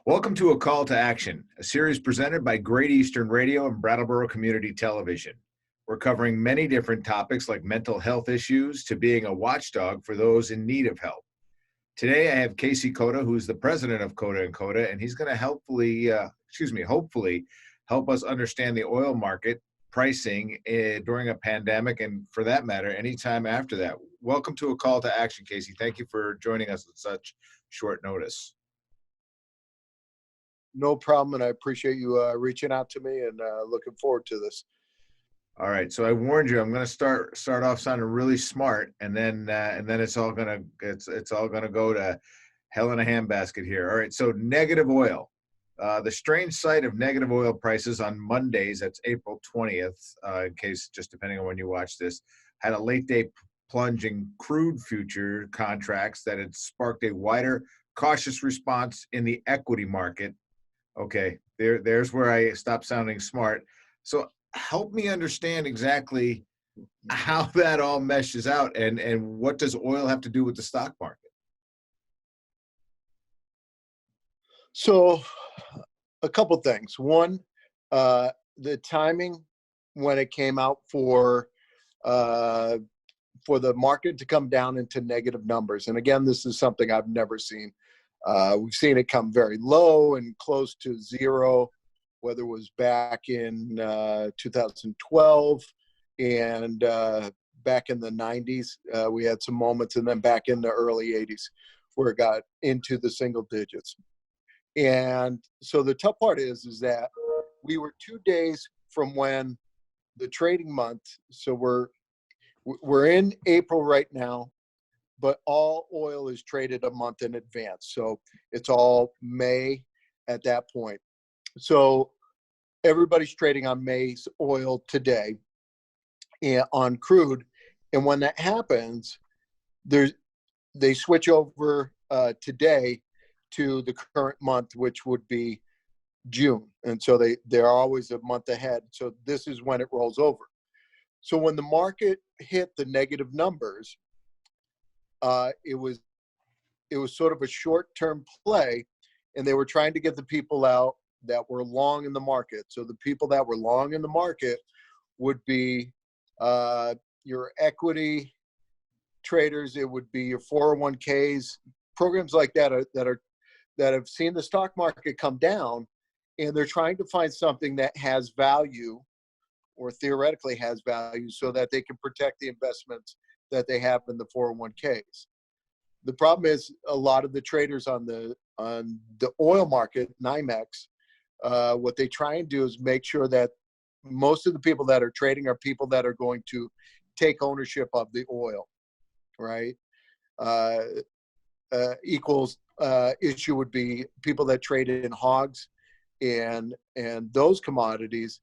Welcome to A Call to Action, a series presented by Great Eastern Radio and Brattleboro Community Television. We're covering many different topics like mental health issues to being a watchdog for those in need of help. Today I have Cota Cota, who's the president of Cota Cota, and he's going to hopefully help us understand the oil market pricing during a pandemic, and for that matter, anytime after that. Welcome to A Call to Action, Casey. Thank you for joining us at such short notice. No problem, and I appreciate you reaching out to me, and looking forward to this. All right, so I warned you. I'm going to start off sounding really smart, and then it's all gonna go to hell in a handbasket here. All right, so negative oil. The strange sight of negative oil prices on Mondays, that's April 20th, in case just depending on when you watch this, had a late day plunge in crude future contracts that had sparked a wider cautious response in the equity market. Okay, there's where I stopped sounding smart. So help me understand exactly how that all meshes out, and what does oil have to do with the stock market? So a couple things. One, the timing when it came out for the market to come down into negative numbers. And again, this is something I've never seen. We've seen it come very low and close to zero, whether it was back in 2012 and back in the 90s. We had some moments, and then back in the early 80s where it got into the single digits. And so the tough part is that we were 2 days from when the trading month, so we're in April right now, but all oil is traded a month in advance. So it's all May at that point. So everybody's trading on May's oil today and on crude. And when that happens, they switch over today to the current month, which would be June. And so they're always a month ahead. So this is when it rolls over. So when the market hit the negative numbers, it was sort of a short-term play, and they were trying to get the people out that were long in the market. So the people that were long in the market would be your equity traders. It would be your 401ks, programs like that that have seen the stock market come down, and they're trying to find something that has value or theoretically has value so that they can protect the investments that they have in the 401ks. The problem is a lot of the traders on the oil market, NYMEX, what they try and do is make sure that most of the people that are trading are people that are going to take ownership of the oil, right? Equals issue would be people that trade in hogs and those commodities.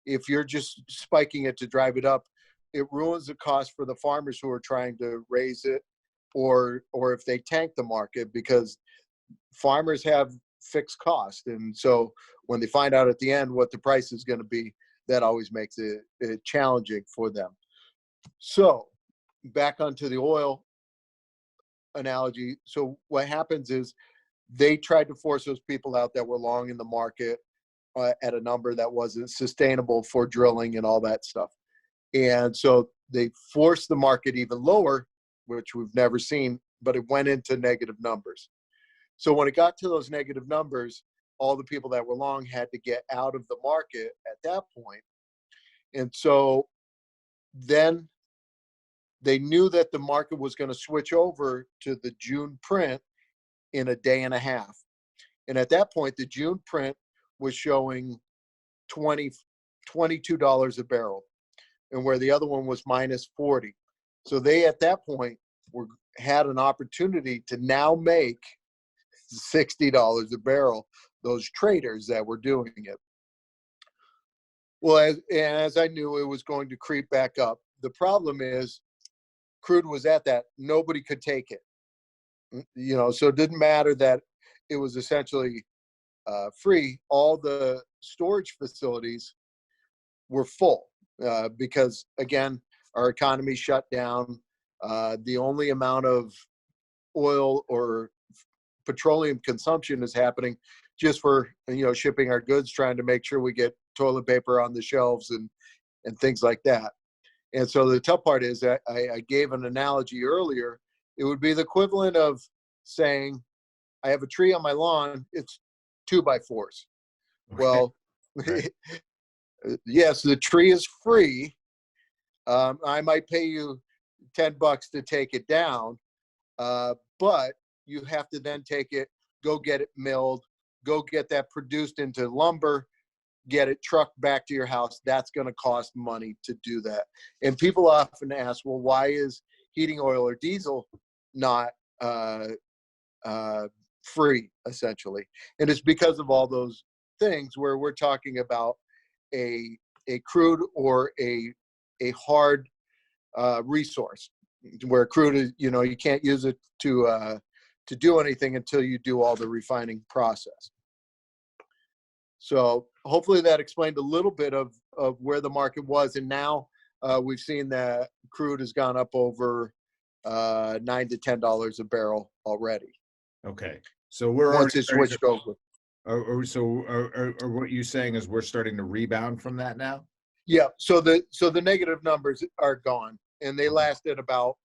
If you're just spiking it to drive it up, it ruins the cost for the farmers who are trying to raise it, or if they tank the market, because farmers have fixed cost. And so when they find out at the end what the price is going to be, that always makes it challenging for them. So back onto the oil analogy. So what happens is they tried to force those people out that were long in the market at a number that wasn't sustainable for drilling and all that stuff. And so they forced the market even lower, which we've never seen, but it went into negative numbers. So when it got to those negative numbers, all the people that were long had to get out of the market at that point. And so then they knew that the market was going to switch over to the June print in a day and a half. And at that point, the June print was showing $22 a barrel, and where the other one was minus 40. So they, at that point, had an opportunity to now make $60 a barrel, those traders that were doing it. Well, as I knew it was going to creep back up. The problem is crude was at that. Nobody could take it. So it didn't matter that it was essentially free. All the storage facilities were full because, again, our economy shut down. The only amount of oil or petroleum consumption is happening just for, shipping our goods, trying to make sure we get toilet paper on the shelves and things like that. And so the tough part is that I gave an analogy earlier. It would be the equivalent of saying, I have a tree on my lawn, it's 2x4s. Okay. Well, Right. yes, the tree is free. I might pay you $10 to take it down, but you have to then take it, go get it milled, go get that produced into lumber, get it trucked back to your house. That's going to cost money to do that. And people often ask, well, why is heating oil or diesel not free, essentially? And it's because of all those things where we're talking about a crude or a hard resource, where crude is, you can't use it to do anything until you do all the refining process. So hopefully that explained a little bit of where the market was. And now we've seen that crude has gone up over $9 to $10 a barrel already. Okay. So we're Once already it switched over. or what you're saying is we're starting to rebound from that now? Yeah. So the negative numbers are gone, and they lasted about,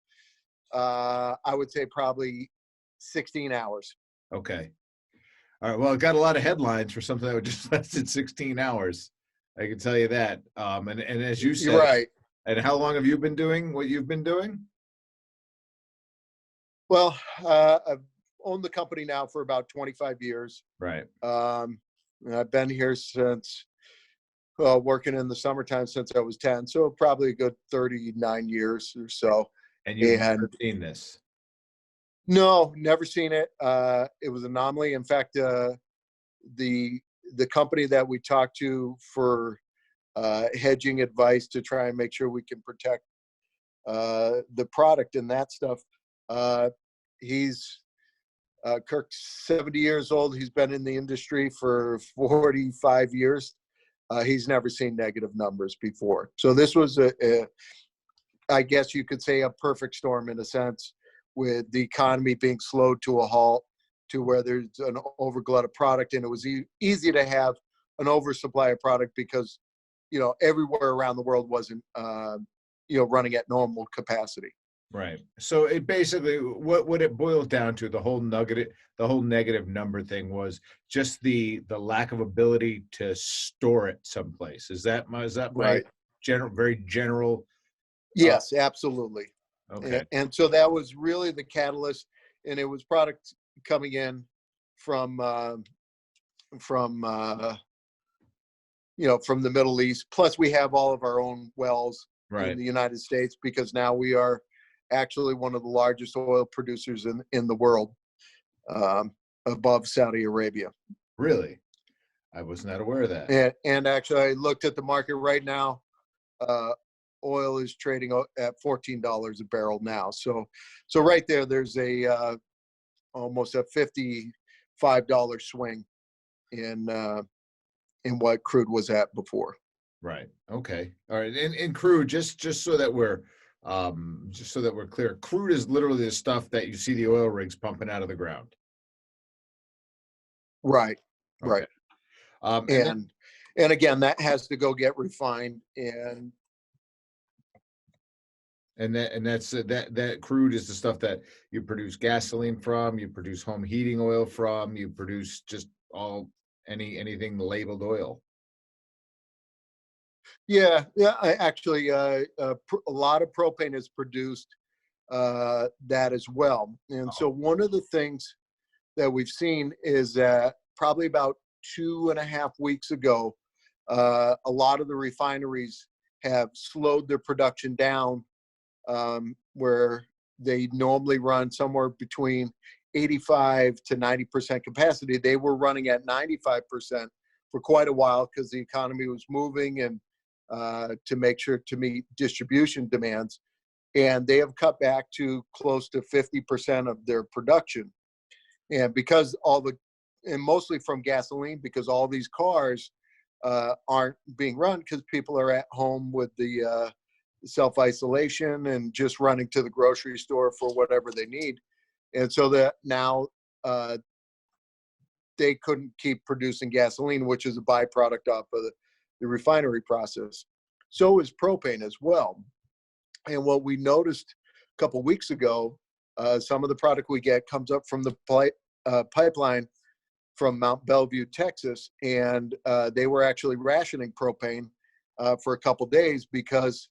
I would say probably 16 hours. Okay. All right. Well, it got a lot of headlines for something that would just lasted 16 hours. I can tell you that. And as you You're said, right. and how long have you been doing what you've been doing? Well, I've owned the company now for about 25 years. Right. And I've been here since, working in the summertime since I was 10. So probably a good 39 years or so. And you've never And seen this? no, never seen it. It was an anomaly. In fact, the company that we talked to for hedging advice to try and make sure we can protect the product and that stuff, he's Kirk's 70 years old. He's been in the industry for 45 years. He's never seen negative numbers before. So this was I guess you could say, a perfect storm in a sense, with the economy being slowed to a halt, to where there's an overglut of product. And it was easy to have an oversupply of product because, everywhere around the world wasn't, running at normal capacity. Right. So it basically, what it boils down to, the whole negative number thing was just the lack of ability to store it someplace. Is that my Right. very general? Yes, absolutely. Okay. And so that was really the catalyst, and it was product coming in from from the Middle East. Plus, we have all of our own wells Right. in the United States, because now we are actually one of the largest oil producers in the world, above Saudi Arabia. Really? I was not aware of that. And actually, I looked at the market right now. Oil is trading at $14 a barrel now. So right there's a almost a $55 swing in what crude was at before. Right. Okay. All right. And crude, just so that we're clear, crude is literally the stuff that you see the oil rigs pumping out of the ground. Right. Okay. Right. And again, that has to go get refined, and that's that crude is the stuff that you produce gasoline from, you produce home heating oil from, you produce just anything labeled oil. Yeah. I actually, a lot of propane is produced, that as well. And so one of the things that we've seen is that probably about 2.5 weeks ago, a lot of the refineries have slowed their production down, where they normally run somewhere between 85 to 90% capacity. They were running at 95% for quite a while, because the economy was moving, and to make sure to meet distribution demands. And they have cut back to close to 50% of their production. And because and mostly from gasoline, because all these cars aren't being run, because people are at home with the self-isolation and just running to the grocery store for whatever they need. And so that now they couldn't keep producing gasoline, which is a byproduct off of the refinery process. So is propane as well. And what we noticed a couple weeks ago, some of the product we get comes up from the pipeline from Mount Bellevue, Texas, and they were actually rationing propane for a couple days because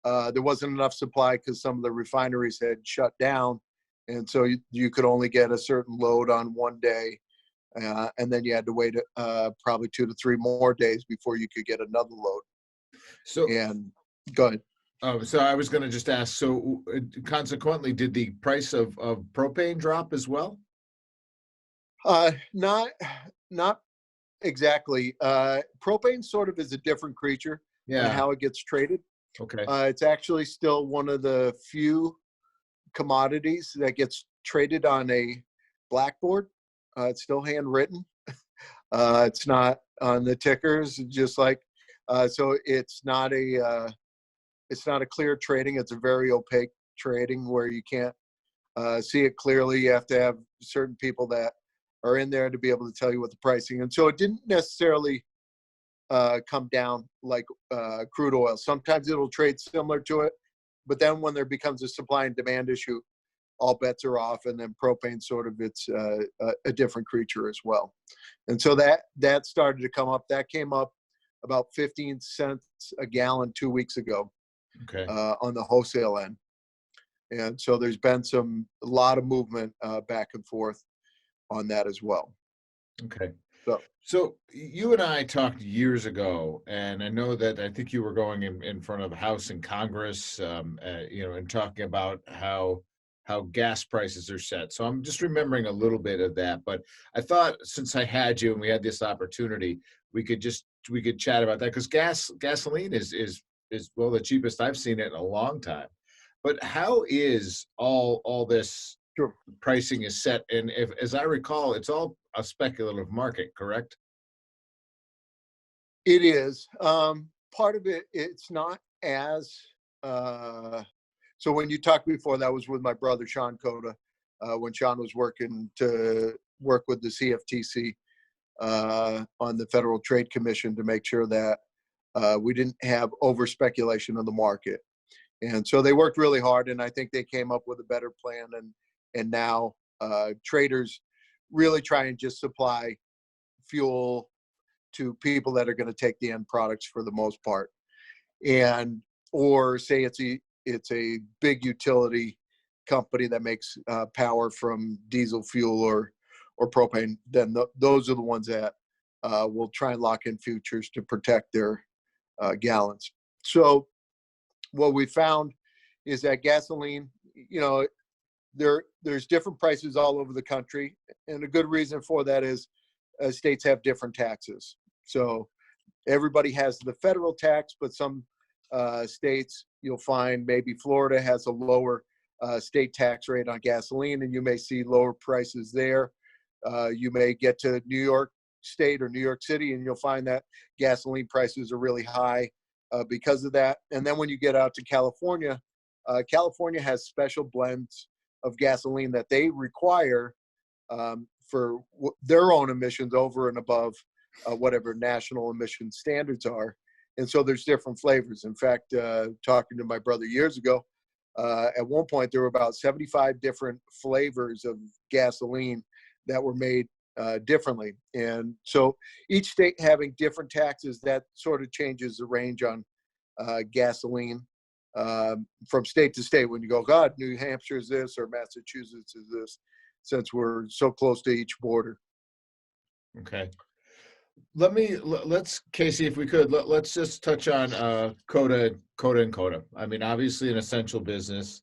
there wasn't enough supply because some of the refineries had shut down, and so you could only get a certain load on one day, and then you had to wait probably 2 to 3 more days before you could get another load. So, And go ahead. so I was going to just ask. So, consequently, did the price of propane drop as well? Not exactly. Propane sort of is a different creature and Yeah. how it gets traded. Okay. It's actually still one of the few commodities that gets traded on a blackboard. It's still handwritten. It's not on the tickers, just like so. It's not a clear trading. It's a very opaque trading where you can't see it clearly. You have to have certain people that are in there to be able to tell you what the pricing. And so it didn't necessarily come down like crude oil. Sometimes it'll trade similar to it, but then when there becomes a supply and demand issue, all bets are off. And then propane sort of it's a different creature as well. And so that started to come up. That came up about 15 cents a gallon 2 weeks ago Okay. on the wholesale end. And so there's been a lot of movement back and forth on that as well. Okay. So So you and I talked years ago, and I know that I think you were going in front of the House and Congress, and talking about how gas prices are set. So I'm just remembering a little bit of that. But I thought since I had you and we had this opportunity, we could chat about that because gasoline is well the cheapest I've seen it in a long time. But how is all this sure. pricing is set? And if, as I recall, it's all a speculative market, correct? It is. Part of it, it's not as. So when you talked before, that was with my brother, Sean Cota, when Sean was working to work with the CFTC on the Federal Trade Commission to make sure that we didn't have over speculation of the market. And so they worked really hard, and I think they came up with a better plan. And now traders really try and just supply fuel to people that are going to take the end products for the most part, and or say it's a big utility company that makes power from diesel fuel or propane. Then those are the ones that will try and lock in futures to protect their gallons. So what we found is that gasoline, there's different prices all over the country, and a good reason for that is states have different taxes. So everybody has the federal tax, but some states you'll find maybe Florida has a lower state tax rate on gasoline, and you may see lower prices there. You may get to New York State or New York City, and you'll find that gasoline prices are really high because of that. And then when you get out to California, California has special blends of gasoline that they require for their own emissions over and above whatever national emission standards are. And so there's different flavors. In fact, talking to my brother years ago, at one point there were about 75 different flavors of gasoline that were made differently. And so each state having different taxes, that sort of changes the range on gasoline from state to state. When you go, God, New Hampshire is this or Massachusetts is this, since we're so close to each border. Okay. Let's Casey, if we could, let's just touch on Cota and Cota. I mean, obviously an essential business,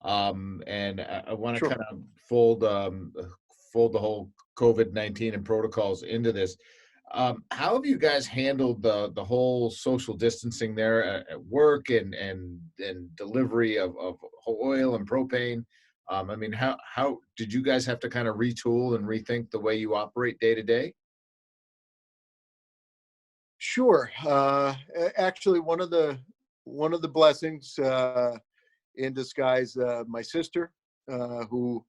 and I want to Sure. kind of fold the whole COVID-19 and protocols into this. How have you guys handled the whole social distancing there at work and delivery of oil and propane? I mean, how did you guys have to kind of retool and rethink the way you operate day to day? Sure. Actually, one of the blessings in disguise, my sister, who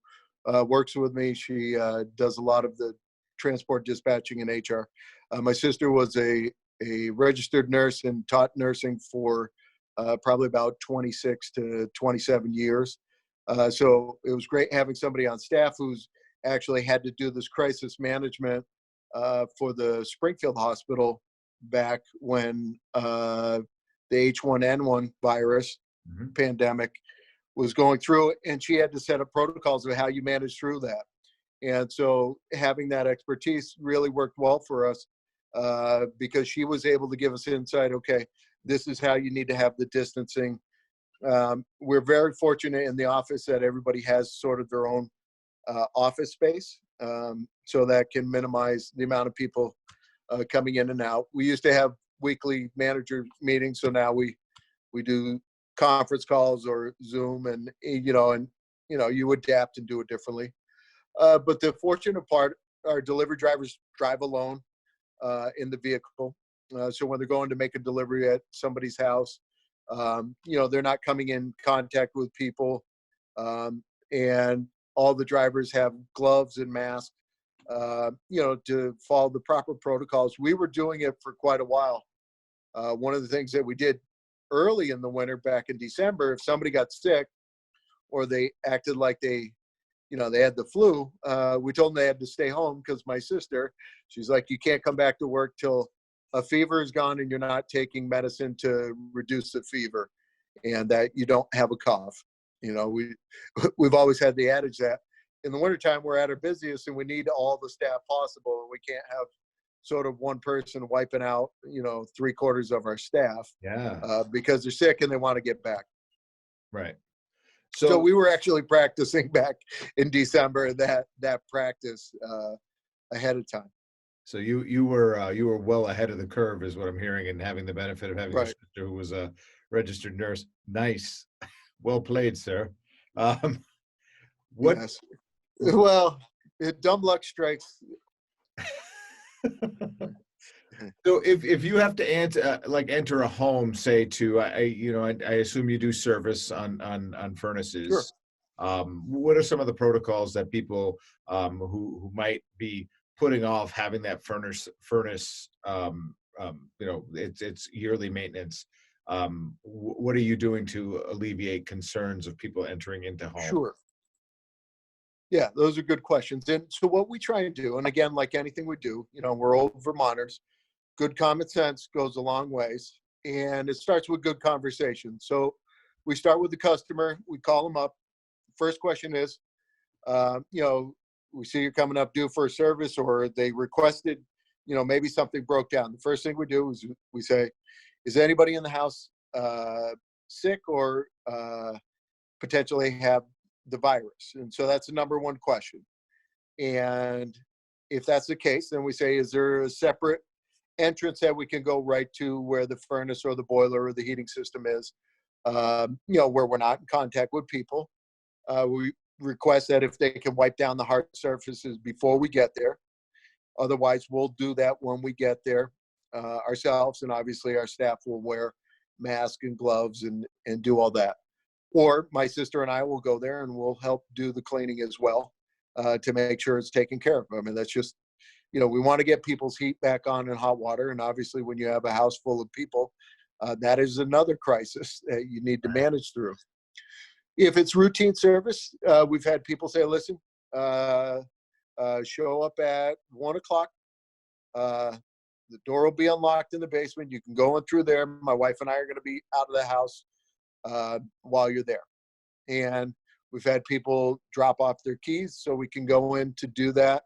works with me, she does a lot of the transport dispatching and HR. My sister was a registered nurse and taught nursing for probably about 26 to 27 years. So it was great having somebody on staff who's actually had to do this crisis management for the Springfield Hospital back when the H1N1 virus pandemic was going through, and she had to set up protocols of how you manage through that. And so having that expertise really worked well for us because she was able to give us insight. Okay, this is how you need to have the distancing. We're very fortunate in the office that everybody has sort of their own office space, so that can minimize the amount of people coming in and out. We used to have weekly manager meetings, so now we do conference calls or Zoom, and you adapt and do it differently. But the fortunate part, our delivery drivers drive alone in the vehicle. So when they're going to make a delivery at somebody's house, they're not coming in contact with people. And all the drivers have gloves and masks, to follow the proper protocols. We were doing it for quite a while. One of the things that we did early in the winter back in December, if somebody got sick or they acted like they had the flu, we told them they had to stay home because my sister, she's like, you can't come back to work till a fever is gone and you're not taking medicine to reduce the fever and that you don't have a cough. We've always had the adage that in the wintertime we're at our busiest and we need all the staff possible, and we can't have sort of one person wiping out, 3/4 of our staff because they're sick and they want to get back. Right. So we were actually practicing back in December that practice ahead of time. So you were well ahead of the curve, is what I'm hearing, and having the benefit of having a sister who was a registered nurse. Nice, well played, sir. What? Yes. Well, dumb luck strikes. So if you have to enter a home, say to I assume you do service on furnaces. Sure. What are some of the protocols that people who might be putting off having that furnace it's yearly maintenance? What are you doing to alleviate concerns of people entering into home? Sure. Yeah, those are good questions. And so what we try and do, and again, like anything we do, we're old Vermonters, good common sense goes a long ways. And it starts with good conversation. So we start with the customer, we call them up. First question is, we see you're coming up due for a service, or they requested, maybe something broke down. The first thing we do is we say, is anybody in the house sick or potentially have the virus? And so that's the number one question. And if that's the case, then we say, is there a separate entrance that we can go right to where the furnace or the boiler or the heating system is, where we're not in contact with people? We request that if they can wipe down the hard surfaces before we get there. Otherwise, we'll do that when we get there ourselves. And obviously our staff will wear masks and gloves and do all that. Or my sister and I will go there and we'll help do the cleaning as well to make sure it's taken care of. I mean, that's just, we want to get people's heat back on in hot water. And obviously when you have a house full of people, that is another crisis that you need to manage through. If it's routine service, we've had people say, listen, show up at 1:00. The door will be unlocked in the basement. You can go in through there. My wife and I are going to be out of the house while you're there. And we've had people drop off their keys so we can go in to do that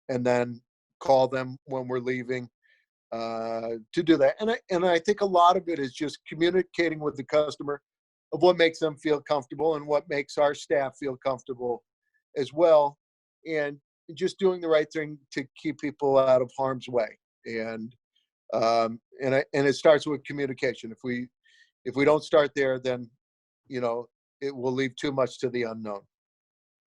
and then call them when we're leaving to do that. And I think a lot of it is just communicating with the customer of what makes them feel comfortable and what makes our staff feel comfortable as well. And just doing the right thing to keep people out of harm's way. And it starts with communication. If we don't start there, then, it will leave too much to the unknown.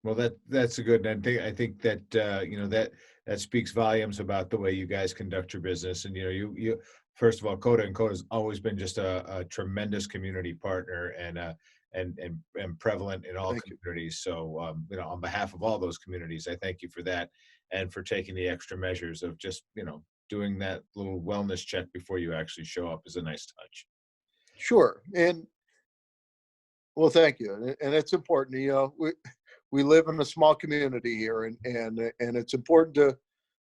Well, that's a good, and I think that that speaks volumes about the way you guys conduct your business. And you first of all, Cota and Cota has always been just a tremendous community partner and prevalent in all communities. So on behalf of all those communities, I thank you for that. and for taking the extra measures of just, doing that little wellness check before you actually show up is a nice touch. Sure. And well, thank you. And it's important, we live in a small community here, and it's important to,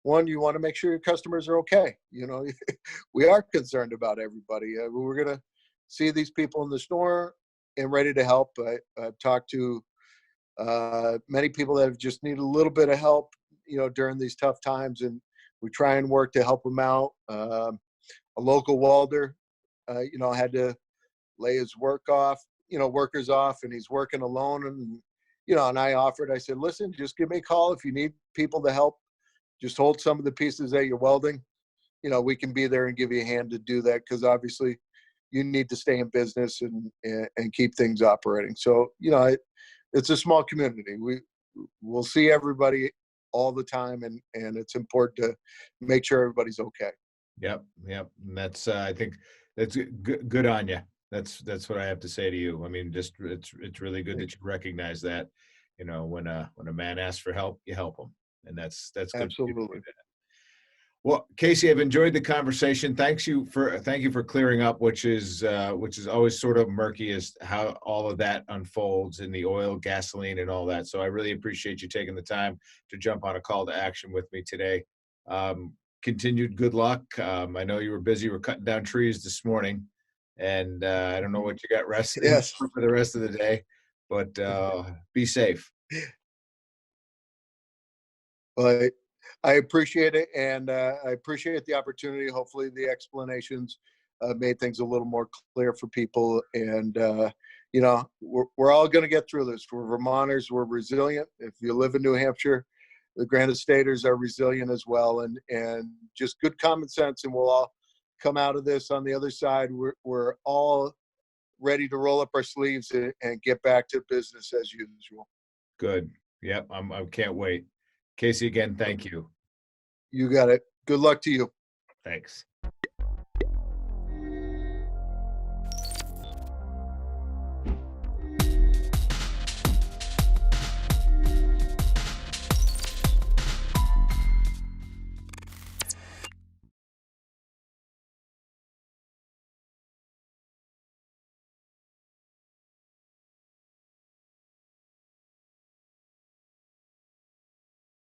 one, you want to make sure your customers are okay. We are concerned about everybody. We're going to see these people in the store and ready to help. I've talked to many people that have just needed a little bit of help, during these tough times, and we try and work to help them out. A local welder, had to lay his workers off, and he's working alone. And, and I said, listen, just give me a call if you need people to help. Just hold some of the pieces that you're welding. We can be there and give you a hand to do that, because obviously you need to stay in business and keep things operating. So, it's a small community. We'll see everybody all the time, and it's important to make sure everybody's okay. Yep. And that's, I think that's good on you. That's what I have to say to you. I mean, just it's really good that you recognize that, when a man asks for help, you help him, and that's good. Absolutely. Well, Casey, I've enjoyed the conversation. Thank you for clearing up, which is always sort of murky as how all of that unfolds in the oil, gasoline, and all that. So I really appreciate you taking the time to jump on a call to action with me today. Continued good luck. I know you were busy. We're cutting down trees this morning, and I don't know what you got rested Yes. for the rest of the day, but be safe. Well, I appreciate it, and I appreciate the opportunity. Hopefully the explanations made things a little more clear for people. And, we're all going to get through this. We're Vermonters. We're resilient. If you live in New Hampshire, the Granite Staters are resilient as well, and just good common sense, and we'll all come out of this on the other side. We're all ready to roll up our sleeves and get back to business as usual. Good. Yep. I can't wait. Casey, again, thank you. You got it. Good luck to you. Thanks.